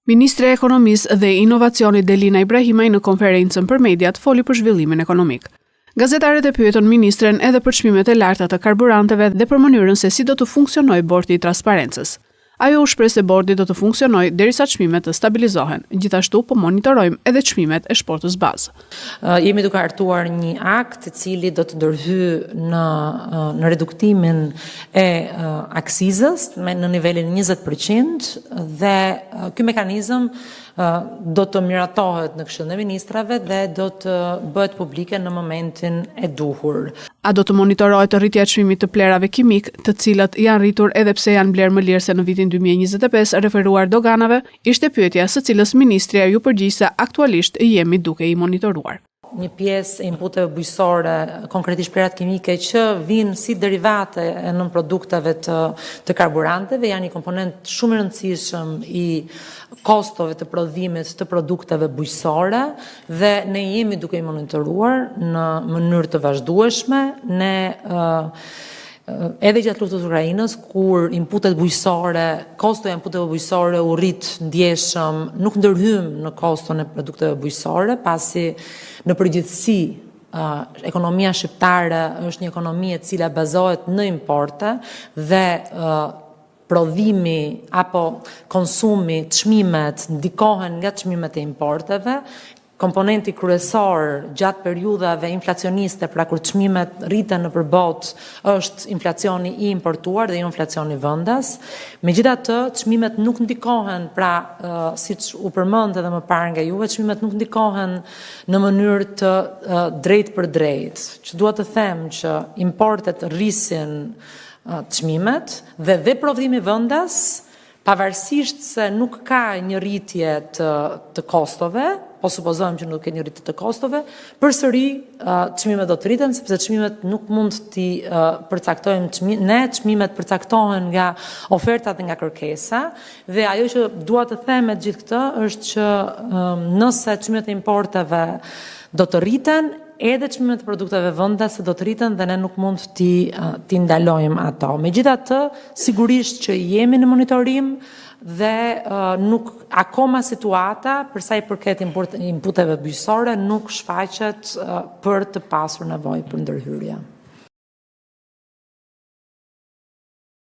Ministre e Ekonomisë dhe Inovacionit Delina Ibrahimaj në konferencën për mediat foli për zhvillimin ekonomik. Gazetarët e pyetën ministren edhe për çmimet e larta të karburanteve dhe për mënyrën se si do të funksionojë bordi i transparencës. Ajo u shpreh se bordi do të funksionojë derisa çmimet të stabilizohen. Gjithashtu po monitorojmë edhe çmimet e shportës bazë. Jemi duke hartuar një akt i cili do të ndërhyjë në reduktimin e aksizës në nivelin 20% dhe ky mekanizëm do të miratohet në Këshillin e Ministrave dhe do të bëhet publike në momentin e duhur. A do të monitorohet rritja e çmimit të plerave kimik, të cilat janë rritur edhe pse janë blerë më lirë se në vitin 2025, referuar doganave, ishte pyetja së cilës ministria ju përgjigj se aktualisht jemi duke i monitoruar. Një pjesë e inputeve bujqësore, konkretisht plerat kimike që vinë si derivate e nën produkteve të karburanteve, janë një komponent shumë i rëndësishëm i kostove të prodhimit të produkteve bujqësore dhe ne jemi duke i monitoruar në mënyrë të vazhdueshme. Ne edhe gjatë luftës së Ukrainës, kur inputet bujqësore, kosto e inputeve bujqësore u rrit ndjeshëm, nuk ndërhym në koston e produkteve bujqësore, pasi në përgjithësi ekonomia shqiptare është një ekonomi e cila bazohet në importe dhe prodhimi apo konsumi, çmimet ndikohen nga çmimet e importeve. Komponenti kryesor gjatë periudhave inflacioniste, pra kur çmimet rriten nëpër botë, është inflacioni i importuar dhe jo inflacioni vendas. Megjithatë, çmimet nuk ndikohen, pra siç u përmend edhe më parë nga juve, çmimet nuk ndikohen në mënyrë të drejtë për drejtë. Që dua të them që importet rrisin çmimet dhe prodhimi vendas, pavarësisht se nuk ka një rritje të kostove, po supozojmë që nuk ka një rritje të kostove, përsëri çmimet do të rriten, sepse çmimet nuk mund t'i përcaktojmë ne, çmimet përcaktohen nga oferta dhe nga kërkesa, dhe ajo që dua të them me gjithë këtë është që nëse çmimet e importeve do të rriten, edhe çmimet e produkteve vendase do të rriten dhe ne nuk mund t'i ndalojmë ato. Megjithatë, sigurisht që jemi në monitorim dhe nuk akoma situata për sa i përket inputeve bujqësore nuk shfaqet për të pasur nevojë për ndërhyrje.